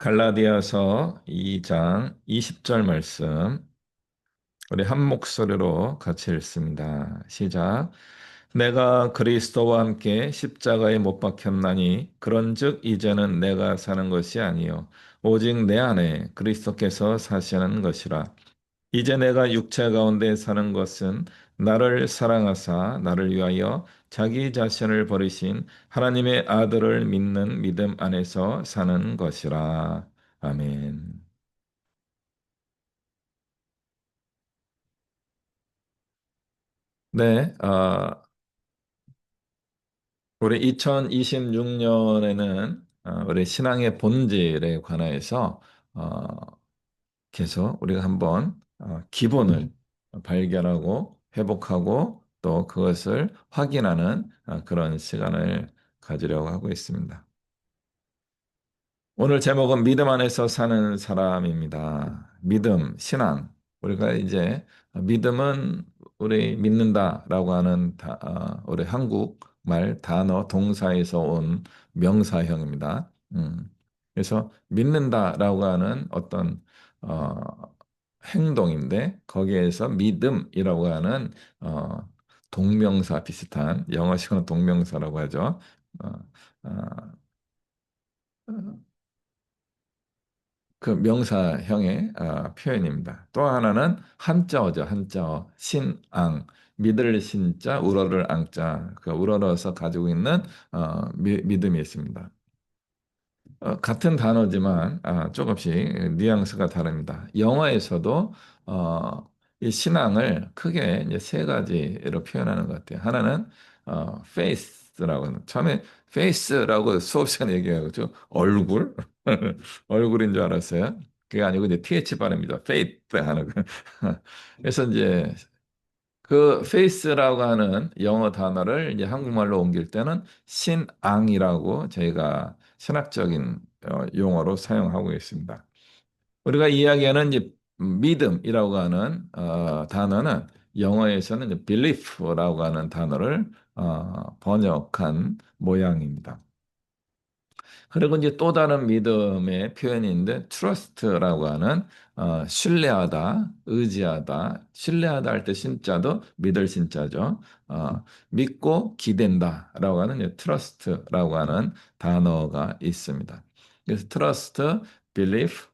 갈라디아서 2장 20절 말씀 우리 한 목소리로 같이 읽습니다. 시작. 내가 그리스도와 함께 십자가에 못 박혔나니 그런즉 이제는 내가 사는 것이 아니요 오직 내 안에 그리스도께서 사시는 것이라. 이제 내가 육체 가운데 사는 것은 나를 사랑하사 나를 위하여 자기 자신을 버리신 하나님의 아들을 믿는 믿음 안에서 사는 것이라. 아멘. 네, 우리 2026년에는 우리 신앙의 본질에 관하여서 계속 우리가 한번 기본을 발견하고 회복하고 또 그것을 확인하는 그런 시간을 가지려고 하고 있습니다. 오늘 제목은 믿음 안에서 사는 사람입니다. 믿음, 신앙. 우리가 이제 믿음은 우리 믿는다라고 하는 우리 한국말 단어 동사에서 온 명사형입니다. 그래서 믿는다라고 하는 어떤 어, 행동인데 거기에서 믿음이라고 하는 어, 동명사 비슷한 영어식으로 동명사라고 하죠. 어, 어, 그 명사형의 표현입니다. 또 하나는 한자어죠. 한자어. 신앙. 믿을 신자, 우러를 앙자. 그 우러러서 가지고 있는 믿음이 있습니다. 같은 단어지만 조금씩 뉘앙스가 다릅니다. 영어에서도 이 신앙을 크게 이제 세 가지로 표현하는 것 같아요. 하나는 faith라고 하는 처음에 face라고 수업 시간에 얘기하고 저 얼굴 얼굴인 줄 알았어요. 그게 아니고 이제 th 발음이죠. faith 하는 거. 그래서 이제 그 faith라고 하는 영어 단어를 이제 한국말로 옮길 때는 신앙이라고 저희가 신학적인 용어로 사용하고 있습니다. 우리가 이야기하는 이제 믿음이라고 하는 단어는 영어에서는 이제 belief라고 하는 단어를 번역한 모양입니다. 그리고 이제 또 다른 믿음의 표현인데 trust라고 하는 신뢰하다, 의지하다, 신뢰하다 할 때 신자도 믿을 신자죠. 믿고 기댄다라고 하는 이제 trust라고 하는 단어가 있습니다. 그래서 trust, belief,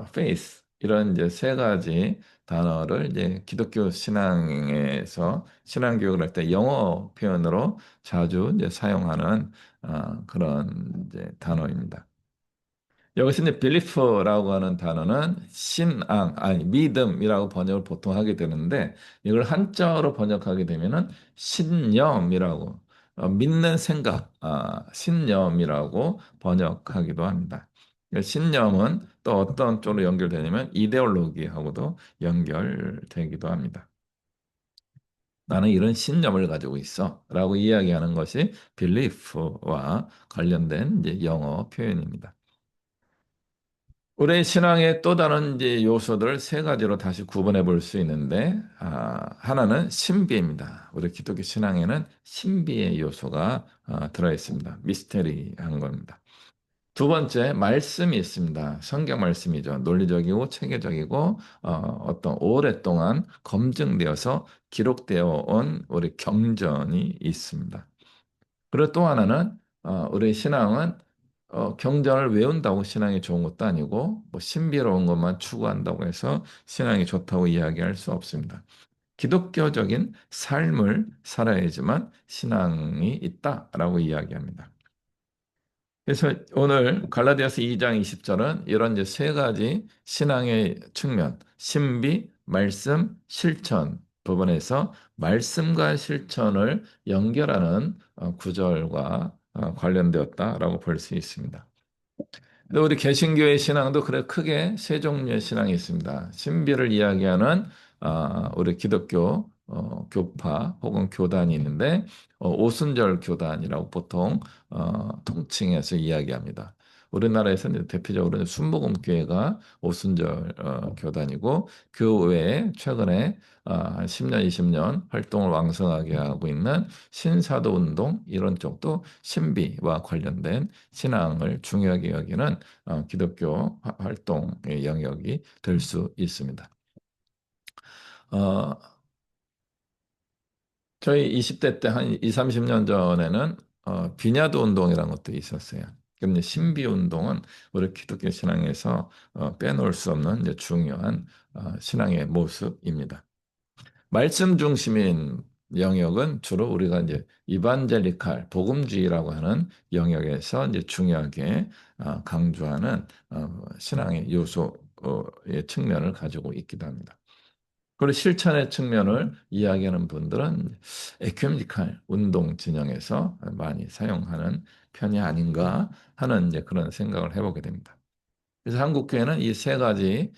faith 이런 이제 세 가지 단어를 이제 기독교 신앙에서 신앙 교육을 할 때 영어 표현으로 자주 이제 사용하는 그런 이제 단어입니다. 여기서 이제 belief라고 하는 단어는 신앙, 아니 믿음이라고 번역을 보통 하게 되는데 이걸 한자어로 번역하게 되면은 신념이라고 믿는 생각, 신념이라고 번역하기도 합니다. 신념은 또 어떤 쪽으로 연결되냐면 이데올로기하고도 연결되기도 합니다. 나는 이런 신념을 가지고 있어. 라고 이야기하는 것이 belief와 관련된 이제 영어 표현입니다. 우리 신앙의 또 다른 이제 요소들 세 가지로 다시 구분해 볼 수 있는데, 하나는 신비입니다. 우리 기독교 신앙에는 신비의 요소가 들어 있습니다. 미스테리한 겁니다. 두 번째, 말씀이 있습니다. 성경 말씀이죠. 논리적이고 체계적이고, 어떤 오랫동안 검증되어서 기록되어 온 우리 경전이 있습니다. 그리고 또 하나는, 우리 신앙은 경전을 외운다고 신앙이 좋은 것도 아니고, 뭐 신비로운 것만 추구한다고 해서 신앙이 좋다고 이야기할 수 없습니다. 기독교적인 삶을 살아야지만 신앙이 있다라고 이야기합니다. 그래서 오늘 갈라디아서 2장 20절은 이런 이제 세 가지 신앙의 측면, 신비, 말씀, 실천 부분에서 말씀과 실천을 연결하는 구절과 관련되었다라고 볼 수 있습니다. 근데 우리 개신교의 신앙도 그래 크게 세 종류의 신앙이 있습니다. 신비를 이야기하는 우리 기독교 교파 혹은 교단이 있는데 오순절 교단이라고 보통 통칭해서 이야기합니다. 우리나라에서는 대표적으로 순복음교회가 오순절 교단이고 그 외에 최근에 한 10년, 20년 활동을 왕성하게 하고 있는 신사도 운동 이런 쪽도 신비와 관련된 신앙을 중요하게 여기는 기독교 활동의 영역이 될 수 있습니다. 어, 저희 20대 때 한 2, 30년 전에는 비냐드 운동이라는 것도 있었어요. 근데 신비 운동은 우리 기독교 신앙에서 빼놓을 수 없는 이제 중요한 신앙의 모습입니다. 말씀 중심인 영역은 주로 우리가 이제 이반젤리칼, 복음주의라고 하는 영역에서 이제 중요하게 강조하는 신앙의 요소의 측면을 가지고 있기도 합니다. 그리고 실천의 측면을 이야기하는 분들은 에큐메니칼 운동 진영에서 많이 사용하는 편이 아닌가 하는 이제 그런 생각을 해보게 됩니다. 그래서 한국 교회는 이 세 가지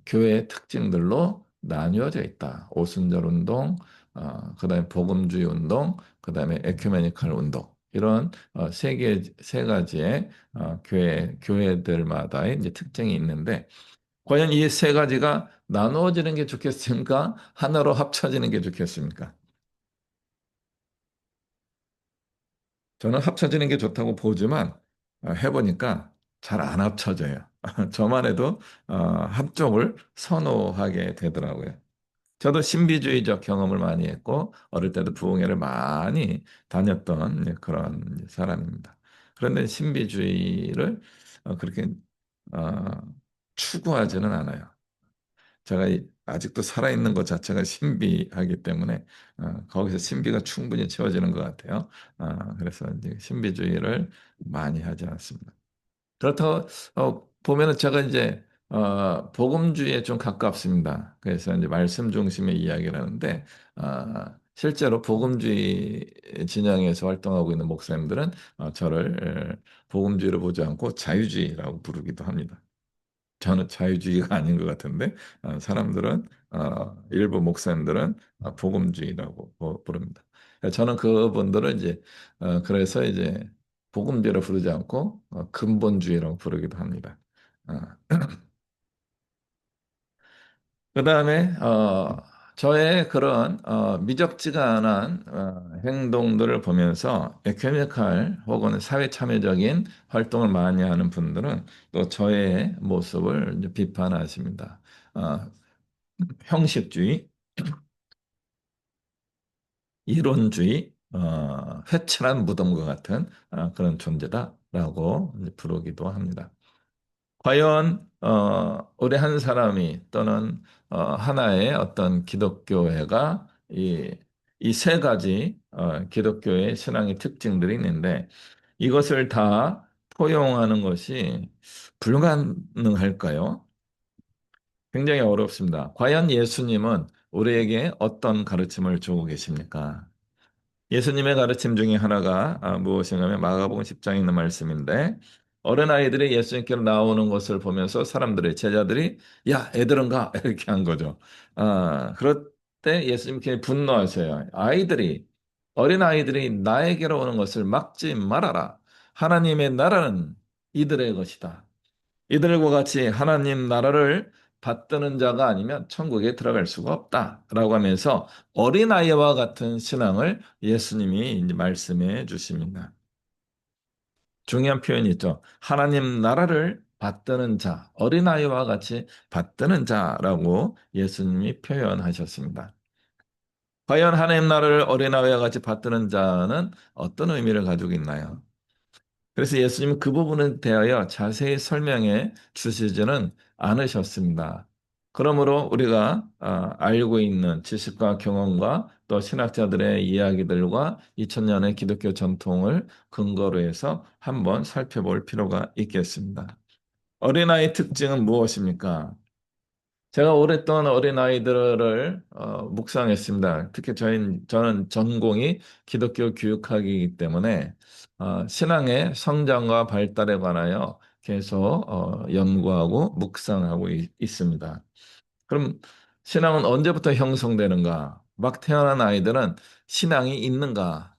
교회의 특징들로 나뉘어져 있다. 오순절 운동, 그다음에 복음주의 운동, 그다음에 에큐메니칼 운동. 이런 세 가지의 교회들마다의 이제 특징이 있는데 과연 이 세 가지가 나누어지는 게 좋겠습니까? 하나로 합쳐지는 게 좋겠습니까? 저는 합쳐지는 게 좋다고 보지만 해보니까 잘 안 합쳐져요. 저만 해도 합종을 선호하게 되더라고요. 저도 신비주의적 경험을 많이 했고 어릴 때도 부흥회를 많이 다녔던 그런 사람입니다. 그런데 신비주의를 그렇게 어, 추구하지는 않아요. 제가 아직도 살아있는 것 자체가 신비하기 때문에 거기서 신비가 충분히 채워지는 것 같아요. 그래서 이제 신비주의를 많이 하지 않습니다. 그렇다고 보면은 제가 이제 복음주의에 좀 가깝습니다. 그래서 이제 말씀 중심의 이야기를 하는데 실제로 복음주의 진영에서 활동하고 있는 목사님들은 저를 복음주의로 보지 않고 자유주의라고 부르기도 합니다. 저는 자유주의가 아닌 것 같은데 사람들은 일부 목사님들은 복음주의라고 부릅니다. 저는 그분들을 이제 그래서 이제 복음주의로 부르지 않고 근본주의라고 부르기도 합니다. 어, 그다음에 저의 그런 미적지가 않은 행동들을 보면서 에큐메니칼 혹은 사회 참여적인 활동을 많이 하는 분들은 또 저의 모습을 이제 비판하십니다. 어, 형식주의, 이론주의, 회칠한 무덤과 같은 그런 존재다라고 이제 부르기도 합니다. 과연 우리 한 사람이 또는 하나의 어떤 기독교회가 이 세 가지 기독교의 신앙의 특징들이 있는데 이것을 다 포용하는 것이 불가능할까요? 굉장히 어렵습니다. 과연 예수님은 우리에게 어떤 가르침을 주고 계십니까? 예수님의 가르침 중에 하나가 무엇인가 하면 마가복음 10장에 있는 말씀인데 어린아이들이 예수님께로 나오는 것을 보면서 사람들이 제자들이 야 애들은 가 이렇게 한 거죠. 그럴 때 예수님께 분노하셔요. 어린아이들이 나에게로 오는 것을 막지 말아라. 하나님의 나라는 이들의 것이다. 이들과 같이 하나님 나라를 받드는 자가 아니면 천국에 들어갈 수가 없다라고 하면서 어린아이와 같은 신앙을 예수님이 이제 말씀해 주십니다. 중요한 표현이 있죠. 하나님 나라를 받드는 자, 어린아이와 같이 받드는 자라고 예수님이 표현하셨습니다. 과연 하나님 나라를 어린아이와 같이 받드는 자는 어떤 의미를 가지고 있나요? 그래서 예수님은 그 부분에 대하여 자세히 설명해 주시지는 않으셨습니다. 그러므로 우리가 알고 있는 지식과 경험과 또 신학자들의 이야기들과 2000년의 기독교 전통을 근거로 해서 한번 살펴볼 필요가 있겠습니다. 어린아이 특징은 무엇입니까? 제가 오랫동안 어린아이들을 묵상했습니다. 특히 저는 전공이 기독교 교육학이기 때문에 신앙의 성장과 발달에 관하여 계속 연구하고 묵상하고 있습니다. 그럼 신앙은 언제부터 형성되는가? 막 태어난 아이들은 신앙이 있는가?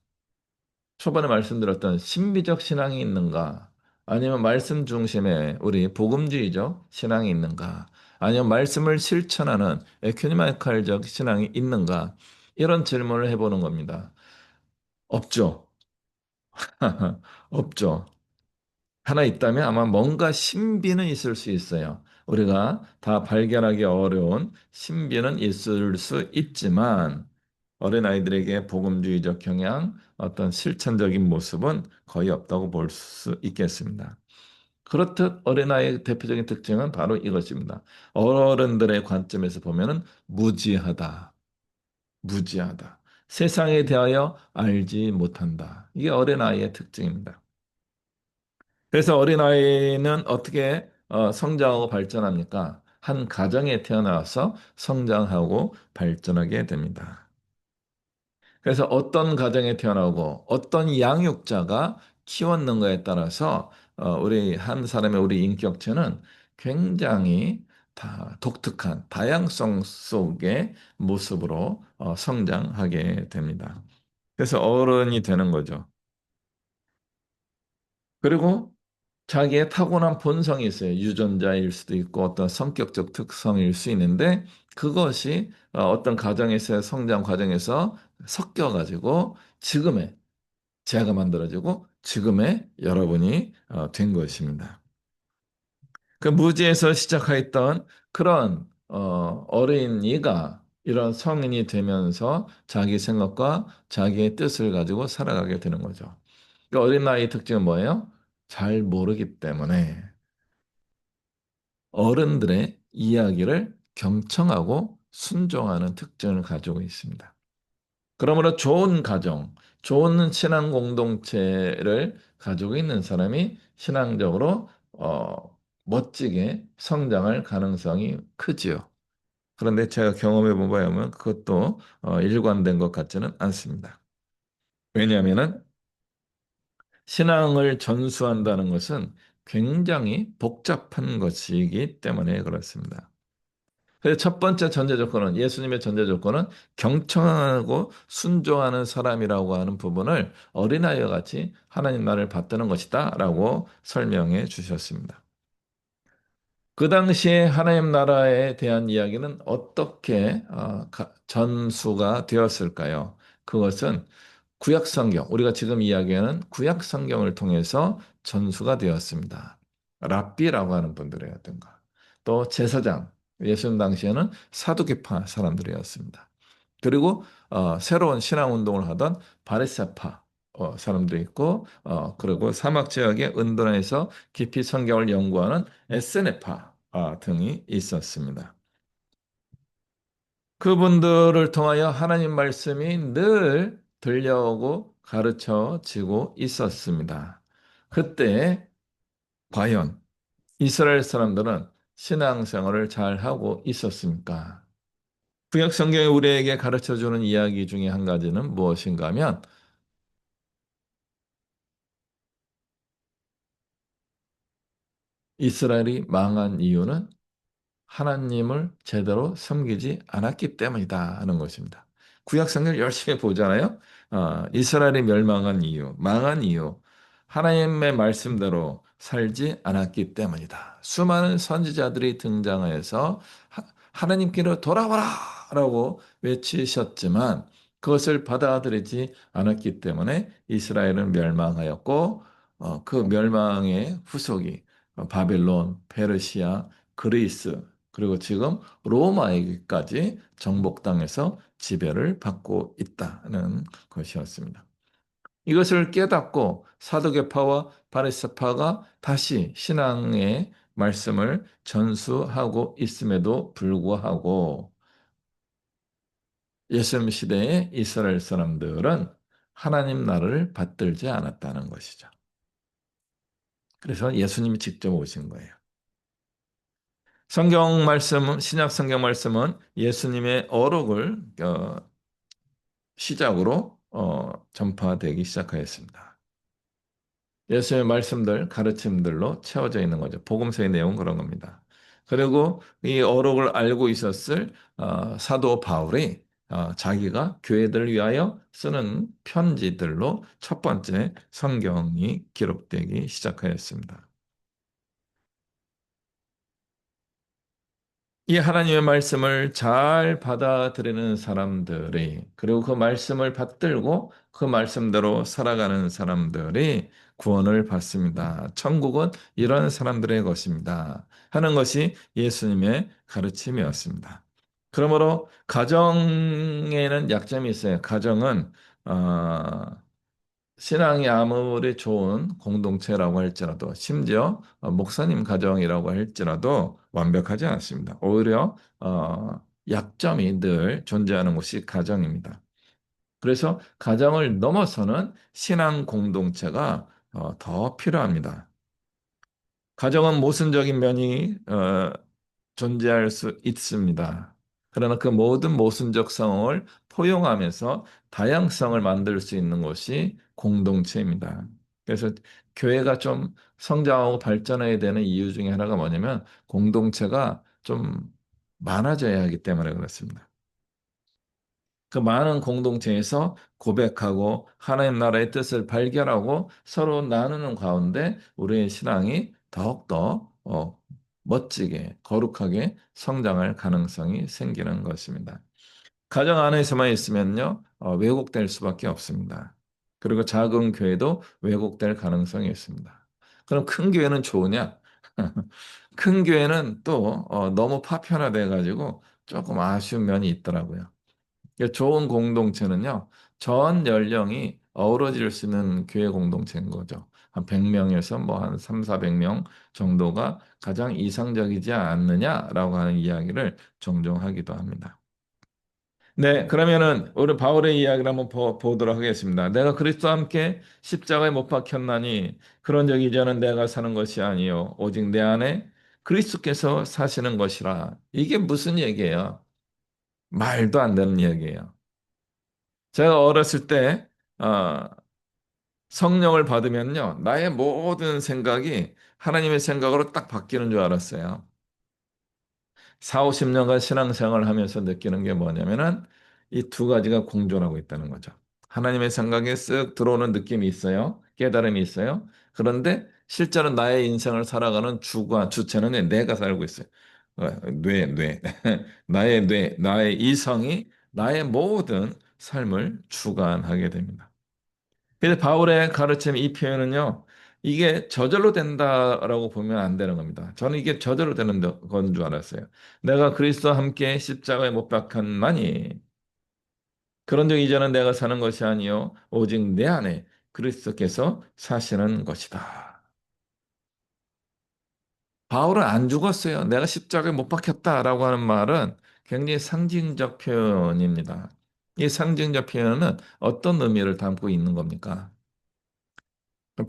초반에 말씀드렸던 신비적 신앙이 있는가? 아니면 말씀 중심의 우리 복음주의적 신앙이 있는가? 아니면 말씀을 실천하는 에큐니마이칼적 신앙이 있는가? 이런 질문을 해보는 겁니다. 없죠. 없죠. 하나 있다면 아마 뭔가 신비는 있을 수 있어요. 우리가 다 발견하기 어려운 신비는 있을 수 있지만 어린아이들에게 복음주의적 경향, 어떤 실천적인 모습은 거의 없다고 볼 수 있겠습니다. 그렇듯 어린아이의 대표적인 특징은 바로 이것입니다. 어른들의 관점에서 보면은 무지하다, 무지하다. 세상에 대하여 알지 못한다. 이게 어린아이의 특징입니다. 그래서 어린아이는 어떻게 성장하고 발전합니까? 한 가정에 태어나서 성장하고 발전하게 됩니다. 그래서 어떤 가정에 태어나고 어떤 양육자가 키웠는가에 따라서 우리 한 사람의 우리 인격체는 굉장히 다 독특한 다양성 속의 모습으로 성장하게 됩니다. 그래서 어른이 되는 거죠. 그리고 자기의 타고난 본성이 있어요. 유전자일 수도 있고 어떤 성격적 특성일 수 있는데 그것이 어떤 가정에서의 성장 과정에서 섞여가지고 지금의 제가 만들어지고 지금의 여러분이 된 것입니다. 그 무지에서 시작하였던 그런 어린이가 이런 성인이 되면서 자기 생각과 자기의 뜻을 가지고 살아가게 되는 거죠. 그 어린아이의 특징은 뭐예요? 잘 모르기 때문에 어른들의 이야기를 경청하고 순종하는 특징을 가지고 있습니다. 그러므로 좋은 가정, 좋은 신앙 공동체를 가지고 있는 사람이 신앙적으로 멋지게 성장할 가능성이 크지요. 그런데 제가 경험해 본 바에 의하면 그것도 일관된 것 같지는 않습니다. 왜냐하면은 신앙을 전수한다는 것은 굉장히 복잡한 것이기 때문에 그렇습니다. 그래서 첫 번째 전제 조건은 예수님의 전제 조건은 경청하고 순종하는 사람이라고 하는 부분을 어린아이와 같이 하나님 나라를 받드는 것이다라고 설명해 주셨습니다. 그 당시에 하나님 나라에 대한 이야기는 어떻게 전수가 되었을까요? 그것은 구약 성경, 우리가 지금 이야기하는 구약 성경을 통해서 전수가 되었습니다. 랍비라고 하는 분들이었던가, 또 제사장, 예수님 당시에는 사두개파 사람들이었습니다. 그리고 새로운 신앙 운동을 하던 바리새파 사람도 있고, 그리고 사막 지역의 은둔에서 깊이 성경을 연구하는 에세네파 등이 있었습니다. 그분들을 통하여 하나님 말씀이 늘 들려오고 가르쳐지고 있었습니다. 그때 과연 이스라엘 사람들은 신앙생활을 잘 하고 있었습니까? 구약 성경이 우리에게 가르쳐주는 이야기 중에 한 가지는 무엇인가 하면 이스라엘이 망한 이유는 하나님을 제대로 섬기지 않았기 때문이다 하는 것입니다. 구약 성경을 열심히 보잖아요. 이스라엘이 멸망한 이유, 망한 이유, 하나님의 말씀대로 살지 않았기 때문이다. 수많은 선지자들이 등장해서 하나님께로 돌아와라라고 외치셨지만 그것을 받아들이지 않았기 때문에 이스라엘은 멸망하였고 그 멸망의 후속이 바벨론, 페르시아, 그리스 그리고 지금 로마에게까지 정복당해서 지배를 받고 있다는 것이었습니다. 이것을 깨닫고 사두개파와 바리새파가 다시 신앙의 말씀을 전수하고 있음에도 불구하고 예수님 시대의 이스라엘 사람들은 하나님 나라를 받들지 않았다는 것이죠. 그래서 예수님이 직접 오신 거예요. 성경 말씀은, 신약 성경 말씀은 예수님의 어록을 시작으로 전파되기 시작하였습니다. 예수의 말씀들, 가르침들로 채워져 있는 거죠. 복음서의 내용은 그런 겁니다. 그리고 이 어록을 알고 있었을 사도 바울이 자기가 교회들을 위하여 쓰는 편지들로 첫 번째 성경이 기록되기 시작하였습니다. 이 하나님의 말씀을 잘 받아들이는 사람들이, 그리고 그 말씀을 받들고 그 말씀대로 살아가는 사람들이 구원을 받습니다. 천국은 이런 사람들의 것입니다. 하는 것이 예수님의 가르침이었습니다. 그러므로 가정에는 약점이 있어요. 가정은 어, 신앙이 아무리 좋은 공동체라고 할지라도, 심지어 목사님 가정이라고 할지라도 완벽하지 않습니다. 오히려 약점이 늘 존재하는 곳이 가정입니다. 그래서 가정을 넘어서는 신앙 공동체가 더 필요합니다. 가정은 모순적인 면이 존재할 수 있습니다. 그러나 그 모든 모순적 상황을 포용하면서 다양성을 만들 수 있는 것이 공동체입니다. 그래서 교회가 좀 성장하고 발전해야 되는 이유 중에 하나가 뭐냐면 공동체가 좀 많아져야 하기 때문에 그렇습니다. 그 많은 공동체에서 고백하고 하나님 나라의 뜻을 발견하고 서로 나누는 가운데 우리의 신앙이 더욱더 멋지게 거룩하게 성장할 가능성이 생기는 것입니다. 가정 안에서만 있으면요, 왜곡될 수밖에 없습니다. 그리고 작은 교회도 왜곡될 가능성이 있습니다. 그럼 큰 교회는 좋으냐? 큰 교회는 또 너무 파편화돼 가지고 조금 아쉬운 면이 있더라고요. 좋은 공동체는요, 전 연령이 어우러질 수 있는 교회 공동체인 거죠. 한 100명에서 뭐 한 3, 400명 정도가 가장 이상적이지 않느냐라고 하는 이야기를 종종 하기도 합니다. 네, 그러면은 우리 바울의 이야기를 한번 보도록 하겠습니다. 내가 그리스도와 함께 십자가에 못 박혔나니 그런 적 이제는 내가 사는 것이 아니요 오직 내 안에 그리스도께서 사시는 것이라. 이게 무슨 얘기예요? 말도 안 되는 얘기예요. 제가 어렸을 때 성령을 받으면요, 나의 모든 생각이 하나님의 생각으로 딱 바뀌는 줄 알았어요. 4, 50년간 신앙생활을 하면서 느끼는 게 뭐냐면은 이 두 가지가 공존하고 있다는 거죠. 하나님의 생각에 쓱 들어오는 느낌이 있어요. 깨달음이 있어요. 그런데 실제로 나의 인생을 살아가는 주가, 주체는 내가 살고 있어요. 뇌. 나의 뇌, 나의 이성이 나의 모든 삶을 주관하게 됩니다. 근데 바울의 가르침 이 표현은요, 이게 저절로 된다라고 보면 안 되는 겁니다. 저는 이게 저절로 되는 건 줄 알았어요. 내가 그리스도와 함께 십자가에 못 박혔나니 그런 적 이제는 내가 사는 것이 아니요 오직 내 안에 그리스도께서 사시는 것이다. 바울은 안 죽었어요. 내가 십자가에 못 박혔다라고 하는 말은 굉장히 상징적 표현입니다. 이 상징적 표현은 어떤 의미를 담고 있는 겁니까?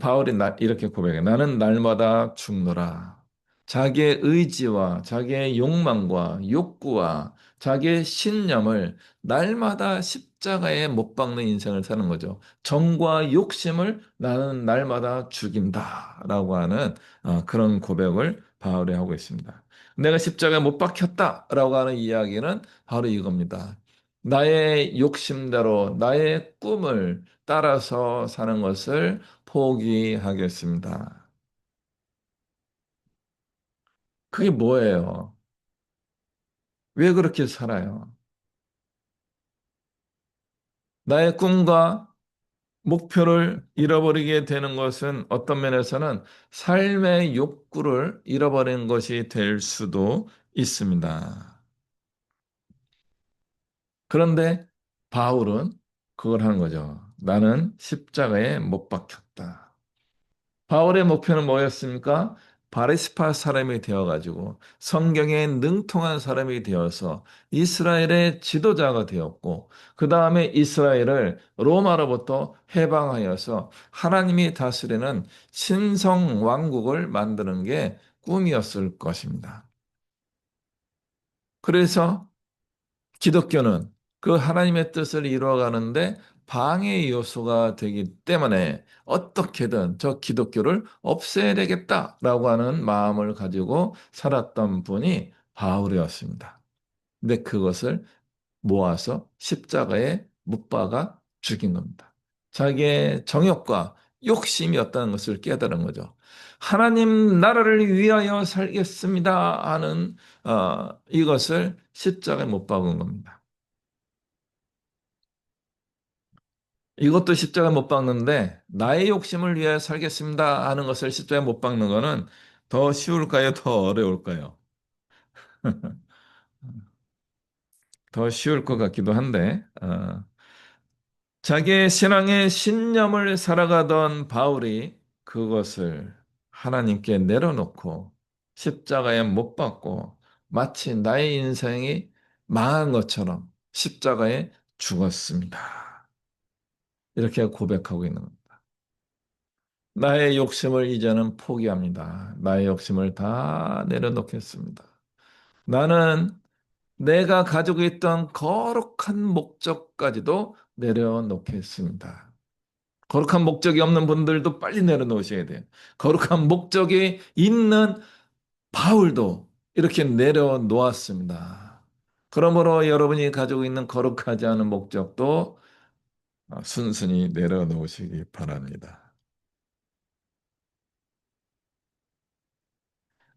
바울이 이렇게 고백해. 나는 날마다 죽노라. 자기의 의지와 자기의 욕망과 욕구와 자기의 신념을 날마다 십자가에 못 박는 인생을 사는 거죠. 정과 욕심을 나는 날마다 죽인다. 라고 하는 그런 고백을 바울이 하고 있습니다. 내가 십자가에 못 박혔다. 라고 하는 이야기는 바로 이겁니다. 나의 욕심대로 나의 꿈을 따라서 사는 것을 포기하겠습니다. 그게 뭐예요? 왜 그렇게 살아요? 나의 꿈과 목표를 잃어버리게 되는 것은 어떤 면에서는 삶의 욕구를 잃어버리는 것이 될 수도 있습니다. 그런데 바울은 그걸 하는 거죠. 나는 십자가에 못 박혔다. 바울의 목표는 뭐였습니까? 바리스파 사람이 되어가지고 성경에 능통한 사람이 되어서 이스라엘의 지도자가 되었고, 그 다음에 이스라엘을 로마로부터 해방하여서 하나님이 다스리는 신성 왕국을 만드는 게 꿈이었을 것입니다. 그래서 기독교는 그 하나님의 뜻을 이루어가는데 방해 요소가 되기 때문에 어떻게든 저 기독교를 없애야 되겠다라고 하는 마음을 가지고 살았던 분이 바울이었습니다. 근데 그것을 모아서 십자가에 못 박아 죽인 겁니다. 자기의 정욕과 욕심이 없다는 것을 깨달은 거죠. 하나님 나라를 위하여 살겠습니다 하는 이것을 십자가에 못 박은 겁니다. 이것도 십자가에 못 박는데 나의 욕심을 위하여 살겠습니다 하는 것을 십자가에 못 박는 거는 더 쉬울까요? 더 어려울까요? 더 쉬울 것 같기도 한데 자기의 신앙의 신념을 살아가던 바울이 그것을 하나님께 내려놓고 십자가에 못 박고 마치 나의 인생이 망한 것처럼 십자가에 죽었습니다. 이렇게 고백하고 있는 겁니다. 나의 욕심을 이제는 포기합니다. 나의 욕심을 다 내려놓겠습니다. 나는 내가 가지고 있던 거룩한 목적까지도 내려놓겠습니다. 거룩한 목적이 없는 분들도 빨리 내려놓으셔야 돼요. 거룩한 목적이 있는 바울도 이렇게 내려놓았습니다. 그러므로 여러분이 가지고 있는 거룩하지 않은 목적도 순순히 내려놓으시기 바랍니다.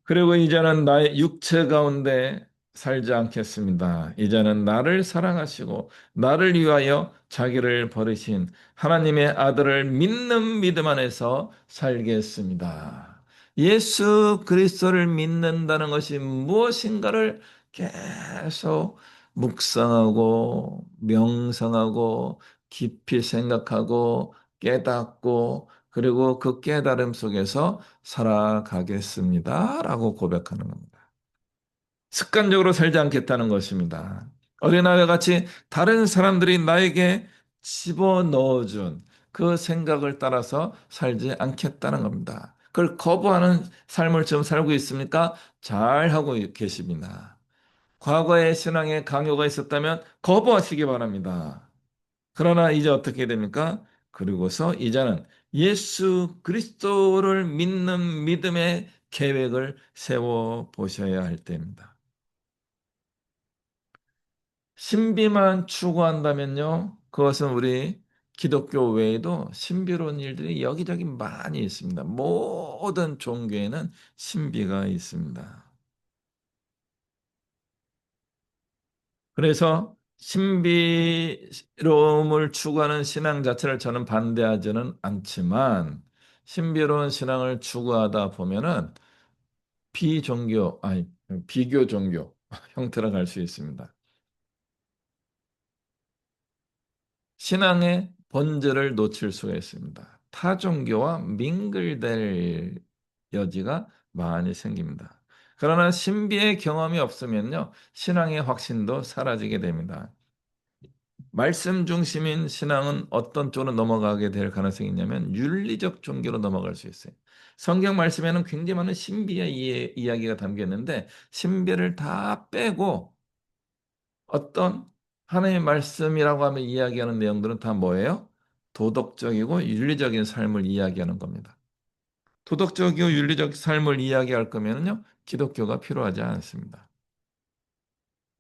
그리고 이제는 나의 육체 가운데 살지 않겠습니다. 이제는 나를 사랑하시고 나를 위하여 자기를 버리신 하나님의 아들을 믿는 믿음 안에서 살겠습니다. 예수 그리스도를 믿는다는 것이 무엇인가를 계속 묵상하고 명상하고 깊이 생각하고 깨닫고 그리고 그 깨달음 속에서 살아가겠습니다. 라고 고백하는 겁니다. 습관적으로 살지 않겠다는 것입니다. 어린아이와 같이 다른 사람들이 나에게 집어넣어준 그 생각을 따라서 살지 않겠다는 겁니다. 그걸 거부하는 삶을 지금 살고 있습니까? 잘 하고 계십니다. 과거의 신앙에 강요가 있었다면 거부하시기 바랍니다. 그러나 이제 어떻게 됩니까? 그리고서 이제는 예수 그리스도를 믿는 믿음의 계획을 세워 보셔야 할 때입니다. 신비만 추구한다면요, 그것은 우리 기독교 외에도 신비로운 일들이 여기저기 많이 있습니다. 모든 종교에는 신비가 있습니다. 그래서 신비로움을 추구하는 신앙 자체를 저는 반대하지는 않지만 신비로운 신앙을 추구하다 보면은 비교 종교 형태로 갈 수 있습니다. 신앙의 본질을 놓칠 수가 있습니다. 타 종교와 민글될 여지가 많이 생깁니다. 그러나 신비의 경험이 없으면요, 신앙의 확신도 사라지게 됩니다. 말씀 중심인 신앙은 어떤 쪽으로 넘어가게 될 가능성이 있냐면 윤리적 종교로 넘어갈 수 있어요. 성경 말씀에는 굉장히 많은 신비의 이야기가 담겨 있는데 신비를 다 빼고 어떤 하나님의 말씀이라고 하면 이야기하는 내용들은 다 뭐예요? 도덕적이고 윤리적인 삶을 이야기하는 겁니다. 도덕적이고 윤리적 삶을 이야기할 거면요, 기독교가 필요하지 않습니다.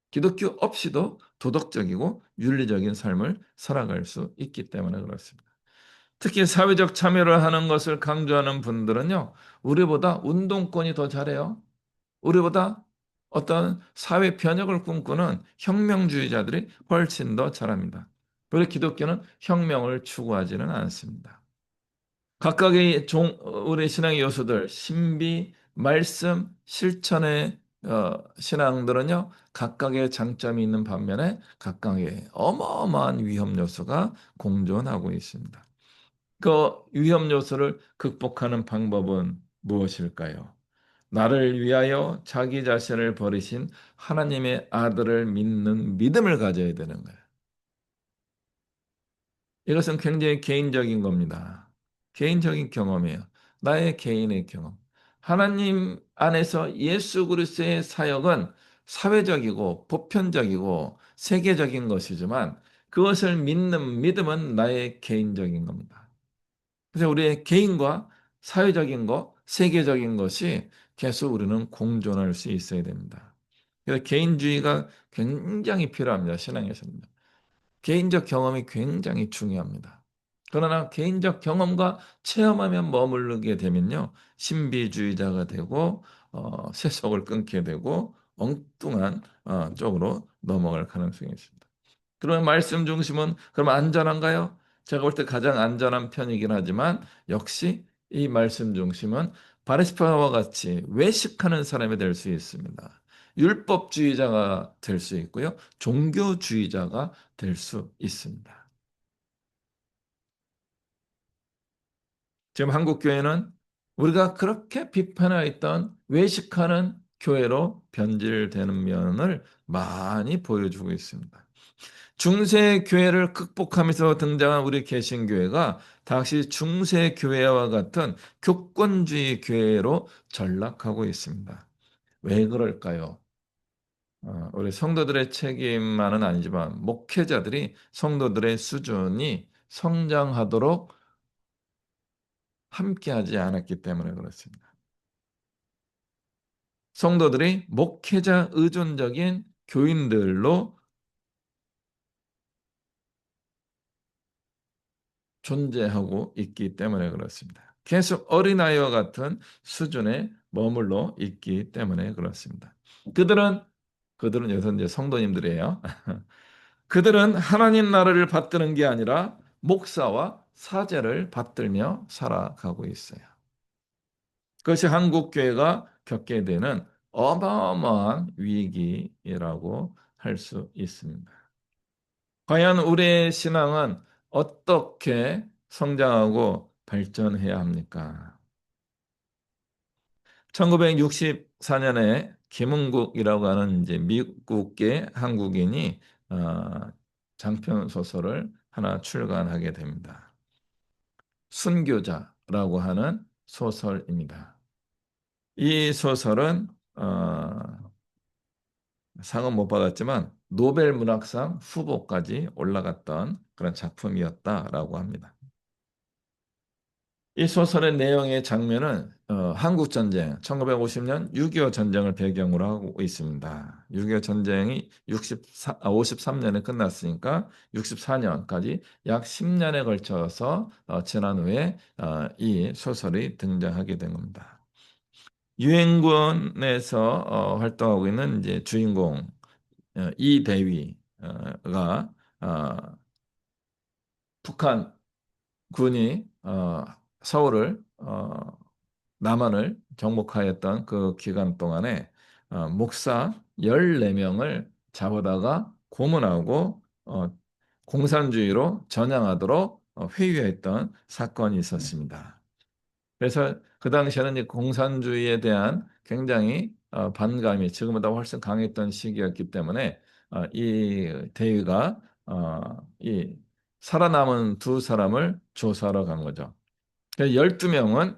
기독교 없이도 도덕적이고 윤리적인 삶을 살아갈 수 있기 때문에 그렇습니다. 특히 사회적 참여를 하는 것을 강조하는 분들은요, 우리보다 운동권이 더 잘해요. 우리보다 어떤 사회 변혁을 꿈꾸는 혁명주의자들이 훨씬 더 잘합니다. 그리고 기독교는 혁명을 추구하지는 않습니다. 각각의 우리 신앙의 요소들, 신비, 말씀, 실천의 신앙들은요, 각각의 장점이 있는 반면에 각각의 어마어마한 위험 요소가 공존하고 있습니다. 그 위험 요소를 극복하는 방법은 무엇일까요? 나를 위하여 자기 자신을 버리신 하나님의 아들을 믿는 믿음을 가져야 되는 거예요. 이것은 굉장히 개인적인 겁니다. 개인적인 경험이에요. 나의 개인의 경험. 하나님 안에서 예수 그리스도의 사역은 사회적이고 보편적이고 세계적인 것이지만 그것을 믿는 믿음은 나의 개인적인 겁니다. 그래서 우리의 개인과 사회적인 것, 세계적인 것이 계속 우리는 공존할 수 있어야 됩니다. 그래서 개인주의가 굉장히 필요합니다. 신앙에서는. 개인적 경험이 굉장히 중요합니다. 그러나 개인적 경험과 체험하면 머무르게 되면요. 신비주의자가 되고 세속을 끊게 되고 엉뚱한 쪽으로 넘어갈 가능성이 있습니다. 그러면 말씀 중심은 그럼 안전한가요? 제가 볼 때 가장 안전한 편이긴 하지만 역시 이 말씀 중심은 바리새파와 같이 외식하는 사람이 될 수 있습니다. 율법주의자가 될 수 있고요. 종교주의자가 될 수 있습니다. 지금 한국 교회는 우리가 그렇게 비판하였던 외식하는 교회로 변질되는 면을 많이 보여주고 있습니다. 중세 교회를 극복하면서 등장한 우리 개신교회가 다시 중세 교회와 같은 교권주의 교회로 전락하고 있습니다. 왜 그럴까요? 우리 성도들의 책임만은 아니지만 목회자들이 성도들의 수준이 성장하도록 함께하지 않았기 때문에 그렇습니다. 성도들이 목회자 의존적인 교인들로 존재하고 있기 때문에 그렇습니다. 계속 어린아이와 같은 수준에 머물러 있기 때문에 그렇습니다. 그들은 여기서 이제 성도님들이에요. 그들은 하나님 나라를 받드는 게 아니라 목사와 사제를 받들며 살아가고 있어요. 그것이 한국 교회가 겪게 되는 어마어마한 위기라고 할 수 있습니다. 과연 우리의 신앙은 어떻게 성장하고 발전해야 합니까? 1964년에 김은국이라고 하는 이제 미국계 한국인이 어, 장편 소설을 하나 출간하게 됩니다. 순교자라고 하는 소설입니다. 이 소설은 상은 못 받았지만 노벨 문학상 후보까지 올라갔던 그런 작품이었다라고 합니다. 이 소설의 내용의 장면은 한국 전쟁, 1950년 6.25 전쟁을 배경으로 하고 있습니다. 6.25 전쟁이 53년에 끝났으니까 64년까지 약 10년에 걸쳐서 지난 후에 이 소설이 등장하게 된 겁니다. 유엔군에서 활동하고 있는 이제 주인공 이대위가 북한 군이 서울을 남한을 정복하였던 그 기간 동안에 목사 14명을 잡아다가 고문하고 공산주의로 전향하도록 회유했던 사건이 있었습니다. 그래서 그 당시에는 이 공산주의에 대한 굉장히 반감이 지금보다 훨씬 강했던 시기였기 때문에 이 대위가 이 살아남은 두 사람을 조사하러 간 거죠. 12명은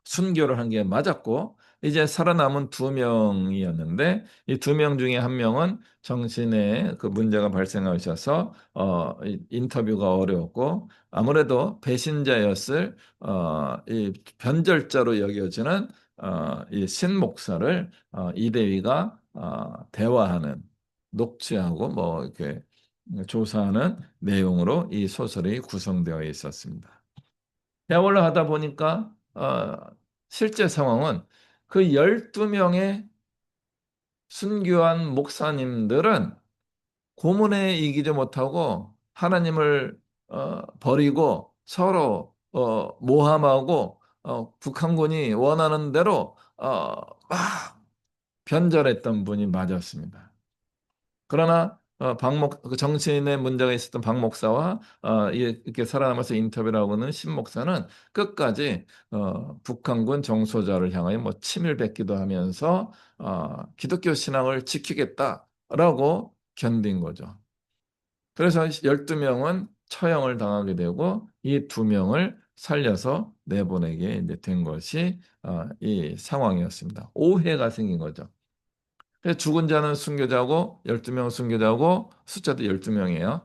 순교를 한 게 맞았고 이제 살아남은 두 명이었는데 이 두 명 중에 한 명은 정신에 그 문제가 발생하셔서 인터뷰가 어려웠고 아무래도 배신자였을 이 변절자로 여겨지는 이 신목사를 이대위가 대화하는 녹취하고 뭐 이렇게 조사하는 내용으로 이 소설이 구성되어 있었습니다. 대화를 하다 보니까 실제 상황은 그 12명의 순교한 목사님들은 고문에 이기지 못하고 하나님을 버리고 서로 모함하고 북한군이 원하는 대로 막 변절했던 분이 맞았습니다. 그러나 그 정신에 문제가 있었던 박 목사와 이렇게 살아남아서 인터뷰를 하고는 신 목사는 끝까지 북한군 정소자를 향하여 뭐 치밀 뱉기도 하면서 기독교 신앙을 지키겠다라고 견딘 거죠. 그래서 12명은 처형을 당하게 되고 이 두 명을 살려서 내보내게 이제 된 것이 이 상황이었습니다. 오해가 생긴 거죠. 그래서 죽은 자는 순교자고 12명 순교자고 숫자도 12명이에요.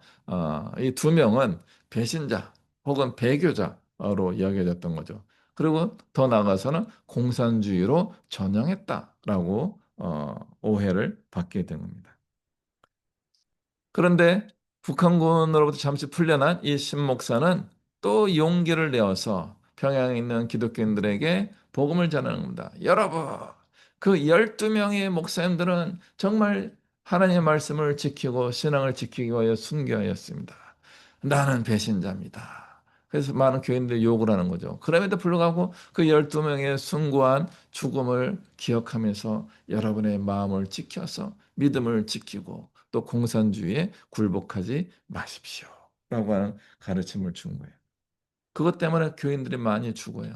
이 두 명은 배신자 혹은 배교자로 여겨졌던 거죠. 그리고 더 나아가서는 공산주의로 전향했다라고 오해를 받게 된 겁니다. 그런데 북한군으로부터 잠시 풀려난 이 신 목사는 또 용기를 내어서 평양에 있는 기독교인들에게 복음을 전하는 겁니다. 여러분, 그 12명의 목사님들은 정말 하나님의 말씀을 지키고 신앙을 지키기 위하여 순교하였습니다. 나는 배신자입니다. 그래서 많은 교인들이 욕을 하는 거죠. 그럼에도 불구하고 그 12명의 숭고한 죽음을 기억하면서 여러분의 마음을 지켜서 믿음을 지키고 또 공산주의에 굴복하지 마십시오. 라고 하는 가르침을 준 거예요. 그것 때문에 교인들이 많이 죽어요.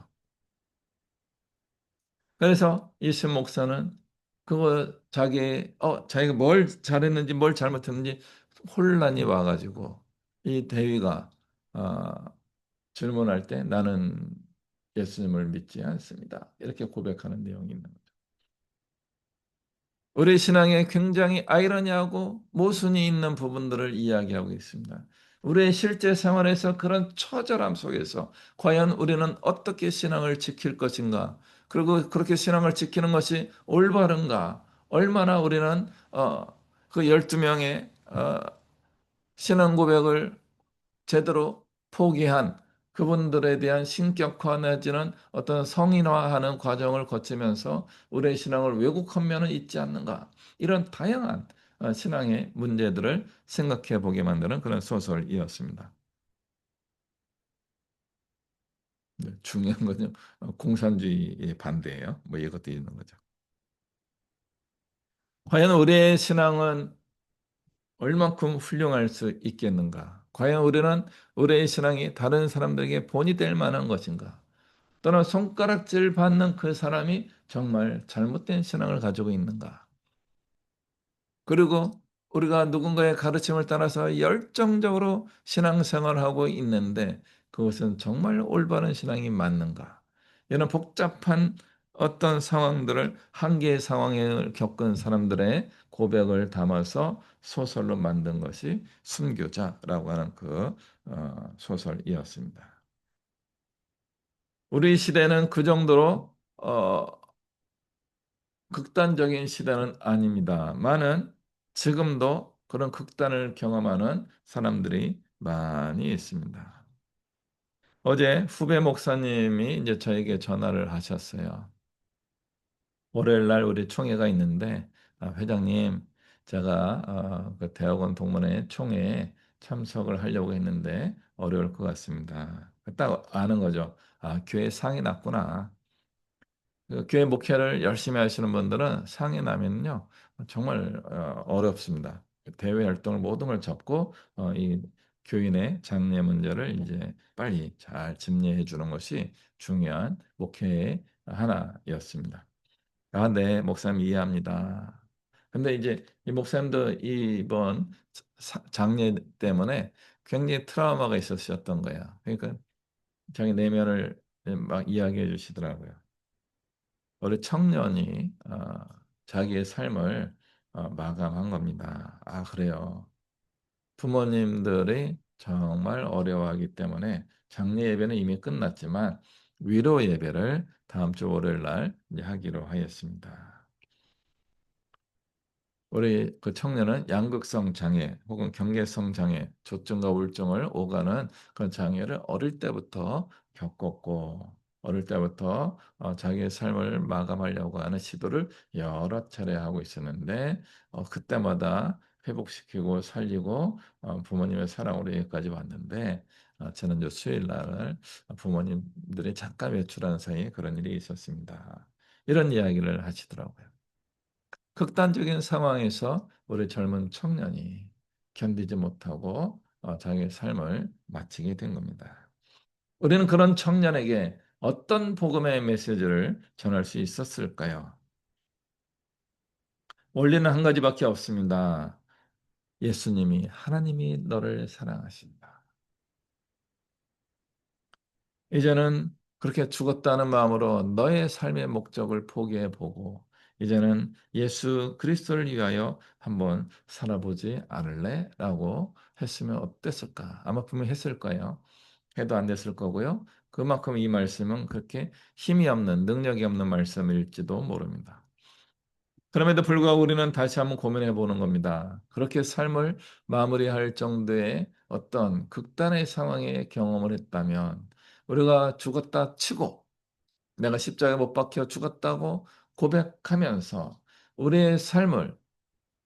그래서 이신 목사는 그거 자기가 뭘 잘했는지 뭘 잘못했는지 혼란이 와가지고 이 대위가 어, 질문할 때 나는 예수님을 믿지 않습니다. 이렇게 고백하는 내용이 있는 거죠. 우리 신앙에 굉장히 아이러니하고 모순이 있는 부분들을 이야기하고 있습니다. 우리의 실제 생활에서 그런 처절함 속에서 과연 우리는 어떻게 신앙을 지킬 것인가? 그리고 그렇게 신앙을 지키는 것이 올바른가? 얼마나 우리는 그 12명의 신앙 고백을 제대로 포기한 그분들에 대한 신격화 내지는 어떤 성인화하는 과정을 거치면서 우리의 신앙을 왜곡한 면은 있지 않는가? 이런 다양한 신앙의 문제들을 생각해 보게 만드는 그런 소설이었습니다. 네, 중요한 건요, 공산주의의 반대예요. 뭐 이것도 있는 거죠. 과연 우리의 신앙은 얼만큼 훌륭할 수 있겠는가? 과연 우리는 우리의 신앙이 다른 사람들에게 본이 될 만한 것인가? 또는 손가락질 받는 그 사람이 정말 잘못된 신앙을 가지고 있는가? 그리고 우리가 누군가의 가르침을 따라서 열정적으로 신앙생활하고 있는데 그것은 정말 올바른 신앙이 맞는가? 이런 복잡한 어떤 상황들을 한계의 상황을 겪은 사람들의 고백을 담아서 소설로 만든 것이 순교자라고 하는 그 소설이었습니다. 우리 시대는 그 정도로 극단적인 시대는 아닙니다만은 지금도 그런 극단을 경험하는 사람들이 많이 있습니다. 어제 후배 목사님이 이제 저에게 전화를 하셨어요. 월요일 날 우리 총회가 있는데 회장님 제가 그 대학원 동문회 총회에 참석을 하려고 했는데 어려울 것 같습니다. 딱 아는 거죠. 아, 교회 상이 났구나. 그 교회 목회를 열심히 하시는 분들은 상이 나면요 정말 어렵습니다. 대외 활동을 모든 걸 접고 이 교인의 장래 문제를 이제 빨리 잘 집례해 주는 것이 중요한 목회의 하나였습니다. 아, 네, 목사님 이해합니다. 근데 이제 이 목사님도 이번 장례 때문에 굉장히 트라우마가 있으셨던 거예요. 그러니까 자기 내면을 막 이야기해 주시더라고요. 우리 청년이 자기의 삶을 마감한 겁니다. 아, 그래요. 부모님들이 정말 어려워하기 때문에 장례 예배는 이미 끝났지만 위로 예배를 다음 주 월요일 날 이제 하기로 하였습니다. 우리 그 청년은 양극성 장애 혹은 경계성 장애, 조증과 우울증을 오가는 그런 장애를 어릴 때부터 겪었고 어릴 때부터 자기의 삶을 마감하려고 하는 시도를 여러 차례 하고 있었는데 그때마다 회복시키고 살리고 부모님의 사랑으로 여기까지 왔는데 지난주 수요일 날 부모님들이 잠깐 외출한 사이에 그런 일이 있었습니다. 이런 이야기를 하시더라고요. 극단적인 상황에서 우리 젊은 청년이 견디지 못하고 자기의 삶을 마치게 된 겁니다. 우리는 그런 청년에게 어떤 복음의 메시지를 전할 수 있었을까요? 원리는 한 가지밖에 없습니다. 예수님이 하나님이 너를 사랑하신다. 이제는 그렇게 죽었다는 마음으로 너의 삶의 목적을 포기해 보고 이제는 예수 그리스도를 위하여 한번 살아보지 않을래? 라고 했으면 어땠을까? 아마 분명히 했을 거예요. 해도 안 됐을 거고요. 그만큼 이 말씀은 그렇게 힘이 없는 능력이 없는 말씀일지도 모릅니다. 그럼에도 불구하고 우리는 다시 한번 고민해 보는 겁니다. 그렇게 삶을 마무리할 정도의 어떤 극단의 상황의 경험을 했다면 우리가 죽었다 치고 내가 십자가에 못 박혀 죽었다고 고백하면서 우리의 삶을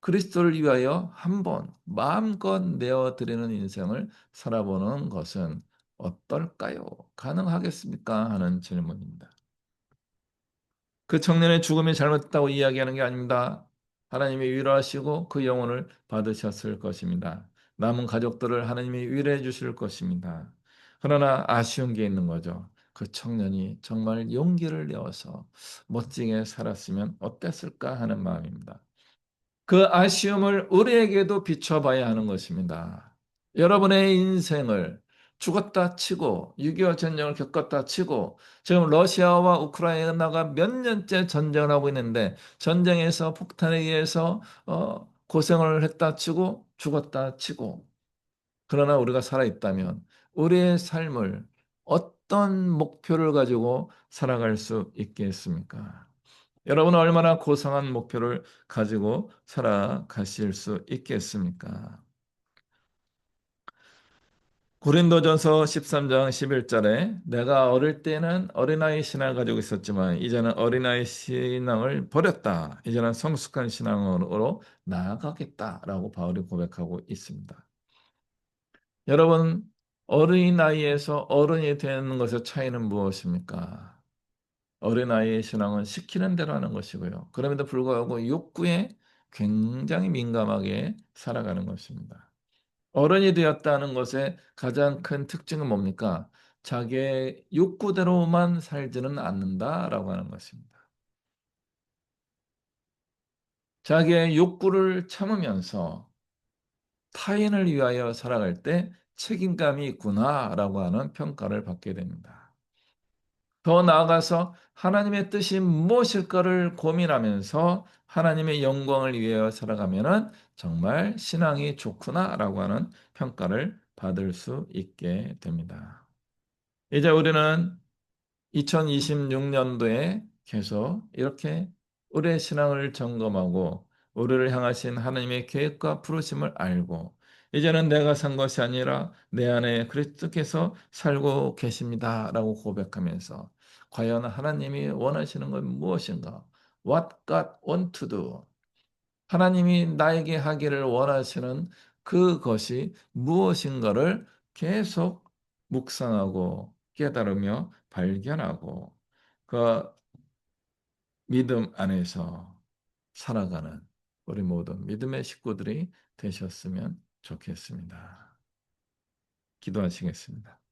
그리스도를 위하여 한번 마음껏 내어드리는 인생을 살아보는 것은 어떨까요? 가능하겠습니까? 하는 질문입니다. 그 청년의 죽음이 잘못됐다고 이야기하는 게 아닙니다. 하나님이 위로하시고 그 영혼을 받으셨을 것입니다. 남은 가족들을 하나님이 위로해 주실 것입니다. 그러나 아쉬운 게 있는 거죠. 그 청년이 정말 용기를 내어서 멋지게 살았으면 어땠을까 하는 마음입니다. 그 아쉬움을 우리에게도 비춰봐야 하는 것입니다. 여러분의 인생을 죽었다 치고 6.25 전쟁을 겪었다 치고 지금 러시아와 우크라이나가 몇 년째 전쟁을 하고 있는데 전쟁에서 폭탄에 의해서 고생을 했다 치고 죽었다 치고 그러나 우리가 살아있다면 우리의 삶을 어떤 목표를 가지고 살아갈 수 있겠습니까? 여러분은 얼마나 고상한 목표를 가지고 살아가실 수 있겠습니까? 고린도전서 13장 11절에 내가 어릴 때는 어린아이 신앙을 가지고 있었지만 이제는 어린아이 신앙을 버렸다. 이제는 성숙한 신앙으로 나아가겠다라고 바울이 고백하고 있습니다. 여러분, 어린아이에서 어른이 되는 것의 차이는 무엇입니까? 어린아이의 신앙은 시키는 대로 하는 것이고요. 그럼에도 불구하고 욕구에 굉장히 민감하게 살아가는 것입니다. 어른이 되었다는 것의 가장 큰 특징은 뭡니까? 자기의 욕구대로만 살지는 않는다라고 하는 것입니다. 자기의 욕구를 참으면서 타인을 위하여 살아갈 때 책임감이 있구나라고 하는 평가를 받게 됩니다. 더 나아가서 하나님의 뜻이 무엇일까를 고민하면서 하나님의 영광을 위하여 살아가면은 정말 신앙이 좋구나라고 하는 평가를 받을 수 있게 됩니다. 이제 우리는 2026년도에 계속 이렇게 우리의 신앙을 점검하고 우리를 향하신 하나님의 계획과 부르심을 알고 이제는 내가 산 것이 아니라 내 안에 그리스도께서 살고 계십니다라고 고백하면서 과연 하나님이 원하시는 건 무엇인가? What God want to do? 하나님이 나에게 하기를 원하시는 그것이 무엇인가를 계속 묵상하고 깨달으며 발견하고 그 믿음 안에서 살아가는 우리 모든 믿음의 식구들이 되셨으면 좋겠습니다. 기도하시겠습니다.